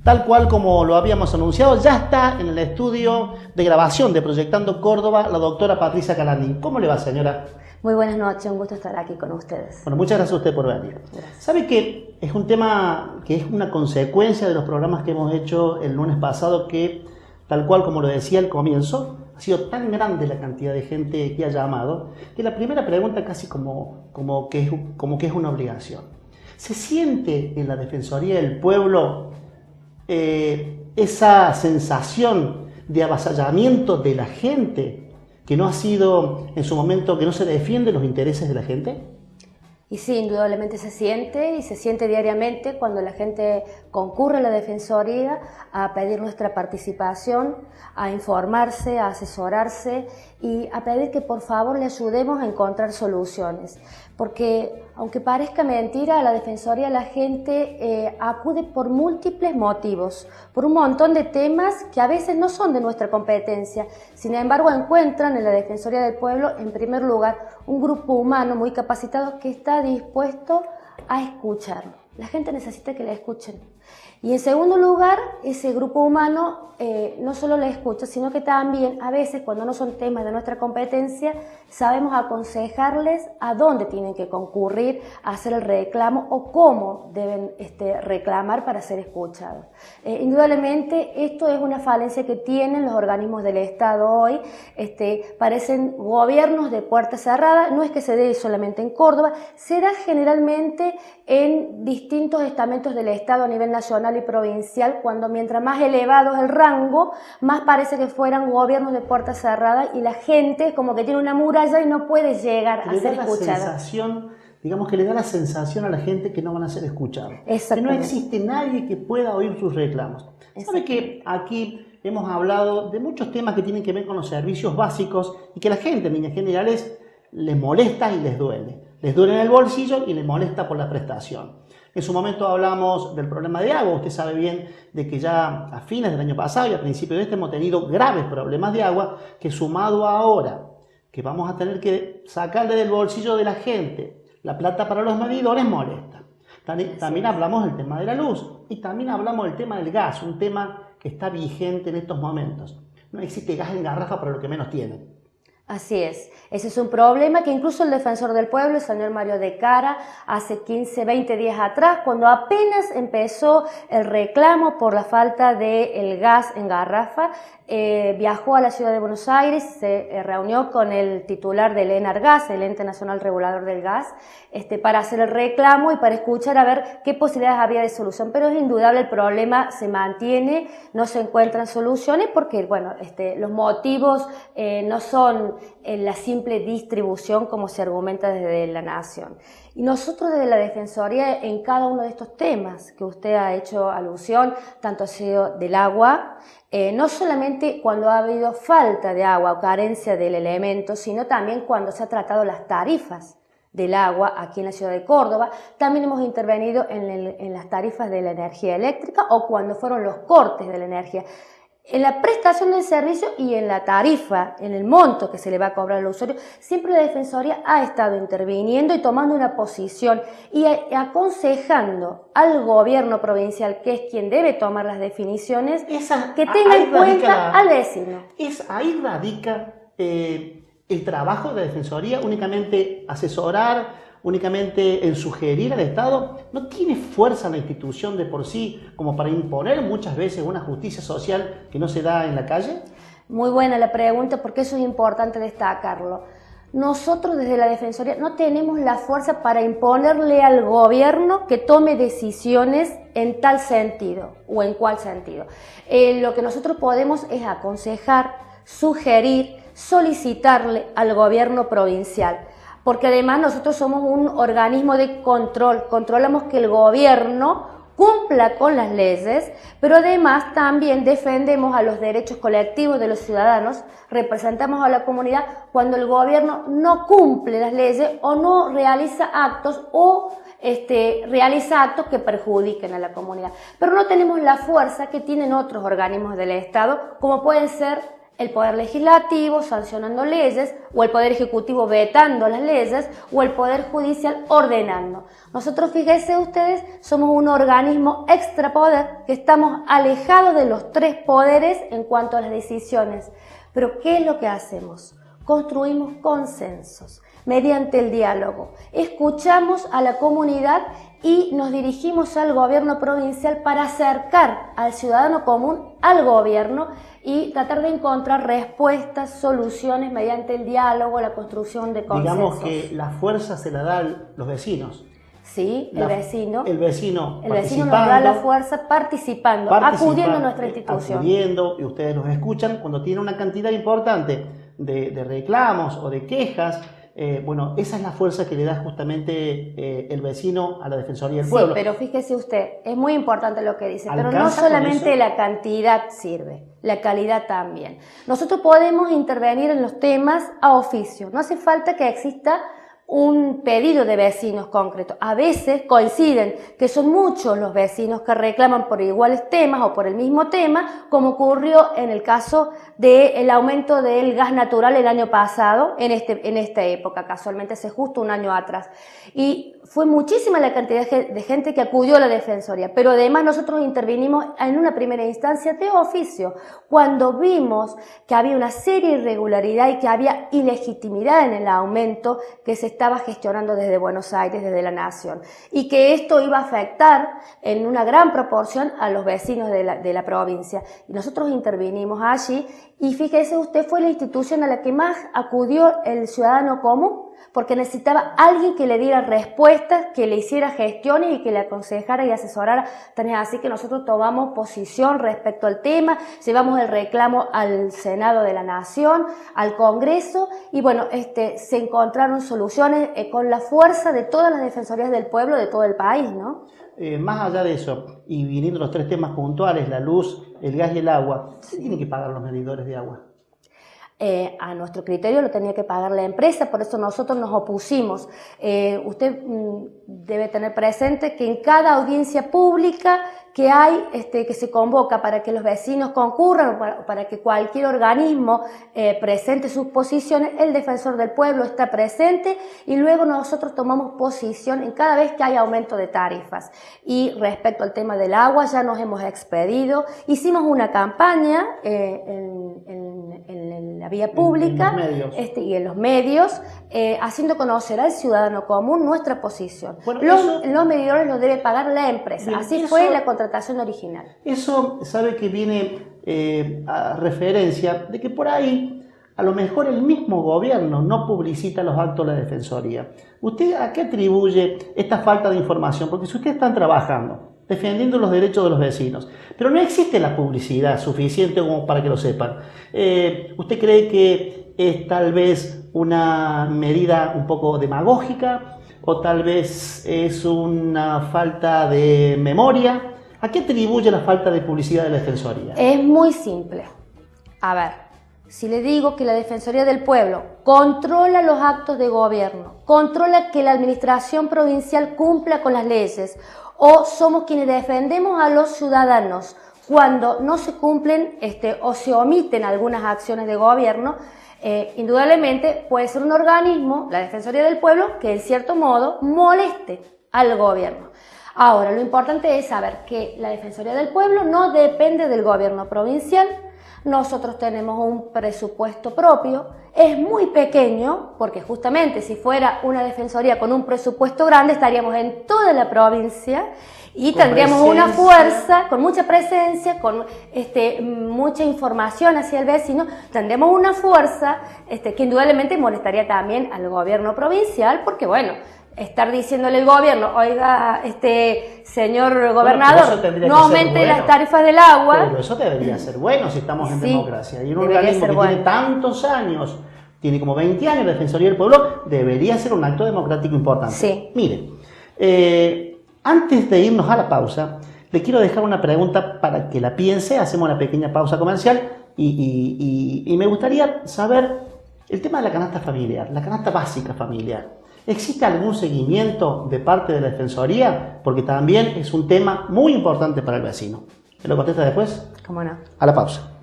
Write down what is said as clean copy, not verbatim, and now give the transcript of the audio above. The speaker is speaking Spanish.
Tal cual como lo habíamos anunciado, ya está en el estudio de grabación de Proyectando Córdoba la doctora Patricia Calandín. ¿Cómo le va, señora? Muy buenas noches, un gusto estar aquí con ustedes. Bueno, muchas gracias a usted por venir. Gracias. ¿Sabe que es un tema que es una consecuencia de los programas que hemos hecho el lunes pasado que, tal cual como lo decía al comienzo, ha sido tan grande la cantidad de gente que ha llamado, que la primera pregunta casi como que es una obligación. ¿Se siente en la Defensoría del Pueblo esa sensación de avasallamiento de la gente, que no ha sido en su momento, que no se defiende los intereses de la gente? Y sí, indudablemente se siente y se siente diariamente cuando la gente concurre a la Defensoría a pedir nuestra participación, a informarse, a asesorarse y a pedir que por favor le ayudemos a encontrar soluciones. Porque aunque parezca mentira, a la Defensoría la gente acude por múltiples motivos, por un montón de temas que a veces no son de nuestra competencia. Sin embargo, encuentran en la Defensoría del Pueblo, en primer lugar, un grupo humano muy capacitado que está dispuesto a escuchar. La gente necesita que la escuchen. Y en segundo lugar, ese grupo humano no solo la escucha, sino que también a veces cuando no son temas de nuestra competencia, sabemos aconsejarles a dónde tienen que concurrir a hacer el reclamo o cómo deben reclamar para ser escuchados. Indudablemente esto es una falencia que tienen los organismos del Estado hoy, parecen gobiernos de puerta cerrada, no es que se dé solamente en Córdoba, se da generalmente en distintos estamentos del Estado a nivel nacional y provincial, cuando mientras más elevado es el rango, más parece que fueran gobiernos de puerta cerrada y la gente como que tiene una muralla y no puede llegar a ser escuchada. Digamos que le da la sensación a la gente que no van a ser escuchados, que no existe nadie que pueda oír sus reclamos. ¿Sabe que aquí hemos hablado de muchos temas que tienen que ver con los servicios básicos y que la gente en líneas generales les molesta y les duele? Les duele en el bolsillo y les molesta por la prestación. En su momento hablamos del problema de agua. Usted sabe bien de que ya a fines del año pasado y a principios de este hemos tenido graves problemas de agua que, sumado ahora que vamos a tener que sacarle del bolsillo de la gente la plata para los medidores, molesta. También hablamos del tema de la luz y también hablamos del tema del gas, un tema que está vigente en estos momentos. No existe gas en garrafa para lo que menos tienen. Así es, ese es un problema que incluso el defensor del pueblo, el señor Mario de Cara, hace 15, 20 días atrás, cuando apenas empezó el reclamo por la falta del gas en garrafa, viajó a la ciudad de Buenos Aires, se reunió con el titular del ENARGAS, el Ente Nacional Regulador del Gas, para hacer el reclamo y para escuchar a ver qué posibilidades había de solución. Pero es indudable, el problema se mantiene, no se encuentran soluciones porque, bueno, los motivos no son la simple distribución como se argumenta desde la Nación. Y nosotros desde la Defensoría, en cada uno de estos temas que usted ha hecho alusión, tanto ha sido del agua, no solamente cuando ha habido falta de agua o carencia del elemento, sino también cuando se ha tratado las tarifas del agua aquí en la ciudad de Córdoba. También hemos intervenido en las tarifas de la energía eléctrica o cuando fueron los cortes de la energía. En la prestación del servicio y en la tarifa, en el monto que se le va a cobrar al usuario, siempre la Defensoría ha estado interviniendo y tomando una posición y aconsejando al gobierno provincial, que es quien debe tomar las definiciones, que tenga en cuenta al vecino. Ahí radica el trabajo de la Defensoría, únicamente asesorar, únicamente en sugerir al Estado. ¿No tiene fuerza la institución de por sí como para imponer muchas veces una justicia social que no se da en la calle? Muy buena la pregunta, porque eso es importante destacarlo. Nosotros desde la Defensoría no tenemos la fuerza para imponerle al gobierno que tome decisiones en tal sentido o en cual sentido. Lo que nosotros podemos es aconsejar, sugerir, solicitarle al gobierno provincial. Porque además nosotros somos un organismo de control, controlamos que el gobierno cumpla con las leyes, pero además también defendemos a los derechos colectivos de los ciudadanos, representamos a la comunidad cuando el gobierno no cumple las leyes o no realiza actos realiza actos que perjudiquen a la comunidad. Pero no tenemos la fuerza que tienen otros organismos del Estado, como pueden ser el Poder Legislativo sancionando leyes, o el Poder Ejecutivo vetando las leyes, o el Poder Judicial ordenando. Nosotros, fíjense ustedes, somos un organismo extrapoder que estamos alejados de los tres poderes en cuanto a las decisiones. Pero ¿qué es lo que hacemos? Construimos consensos mediante el diálogo. Escuchamos a la comunidad y nos dirigimos al gobierno provincial para acercar al ciudadano común al gobierno y tratar de encontrar respuestas, soluciones mediante el diálogo, la construcción de consensos. Digamos que la fuerza se la dan los vecinos. Sí, el vecino nos da la fuerza participando, acudiendo a nuestra institución. Acudiendo, y ustedes los escuchan cuando tienen una cantidad importante de reclamos o de quejas. Bueno, esa es la fuerza que le da justamente el vecino a la Defensoría del Pueblo. Sí, pero fíjese usted, es muy importante lo que dice, pero no solamente la cantidad sirve, la calidad también. Nosotros podemos intervenir en los temas a oficio, no hace falta que exista un pedido de vecinos concreto. A veces coinciden que son muchos los vecinos que reclaman por iguales temas o por el mismo tema, como ocurrió en el caso del aumento del gas natural el año pasado, en esta época, casualmente hace justo un año atrás. Y fue muchísima la cantidad de gente que acudió a la Defensoría, pero además nosotros intervinimos en una primera instancia de oficio, cuando vimos que había una seria irregularidad y que había ilegitimidad en el aumento que se estaba gestionando desde Buenos Aires, desde la Nación, y que esto iba a afectar en una gran proporción a los vecinos de la provincia. Y nosotros intervinimos allí, y fíjese usted, fue la institución a la que más acudió el ciudadano común, porque necesitaba alguien que le diera respuestas, que le hiciera gestiones y que le aconsejara y asesorara. Tan es así que nosotros tomamos posición respecto al tema, llevamos el reclamo al Senado de la Nación, al Congreso, y bueno, se encontraron soluciones con la fuerza de todas las defensorías del pueblo de todo el país, ¿no? Más allá de eso, y viniendo los tres temas puntuales, la luz, el gas y el agua, ¿qué tienen que pagar los medidores de agua? A nuestro criterio lo tenía que pagar la empresa, por eso nosotros nos opusimos. Usted debe tener presente que en cada audiencia pública que hay, que se convoca para que los vecinos concurran o para que cualquier organismo presente sus posiciones, el defensor del pueblo está presente y luego nosotros tomamos posición en cada vez que hay aumento de tarifas. Y respecto al tema del agua, ya nos hemos expedido, hicimos una campaña en la vía pública y en los medios, haciendo conocer al ciudadano común nuestra posición. Bueno, los medidores los debe pagar la empresa, bien, así fue la contratación original. Eso sabe que viene a referencia de que por ahí a lo mejor el mismo gobierno no publicita los actos de la Defensoría. ¿Usted a qué atribuye esta falta de información? Porque si ustedes están trabajando, defendiendo los derechos de los vecinos, pero no existe la publicidad suficiente como para que lo sepan. ¿Usted cree que es tal vez una medida un poco demagógica o tal vez es una falta de memoria? ¿A qué atribuye la falta de publicidad de la Defensoría? Es muy simple. A ver, si le digo que la Defensoría del Pueblo controla los actos de gobierno, controla que la administración provincial cumpla con las leyes, o somos quienes defendemos a los ciudadanos cuando no se cumplen o se omiten algunas acciones de gobierno, indudablemente puede ser un organismo, la Defensoría del Pueblo, que en cierto modo moleste al gobierno. Ahora, lo importante es saber que la Defensoría del Pueblo no depende del gobierno provincial. Nosotros tenemos un presupuesto propio, es muy pequeño, porque justamente si fuera una defensoría con un presupuesto grande estaríamos en toda la provincia y tendríamos una fuerza, con mucha presencia, con mucha información hacia el vecino, tendríamos una fuerza que indudablemente molestaría también al gobierno provincial, porque bueno, estar diciéndole al gobierno, oiga, señor gobernador, no aumente las tarifas del agua. Pero eso debería ser bueno si estamos en democracia. Y un organismo que tiene tantos años, tiene como 20 años la Defensoría del Pueblo, debería ser un acto democrático importante. Sí. Mire, antes de irnos a la pausa, le quiero dejar una pregunta para que la piense. Hacemos una pequeña pausa comercial y me gustaría saber el tema de la canasta familiar, la canasta básica familiar. ¿Existe algún seguimiento de parte de la Defensoría? Porque también es un tema muy importante para el vecino. ¿Me lo contesta después? ¿Cómo no? A la pausa.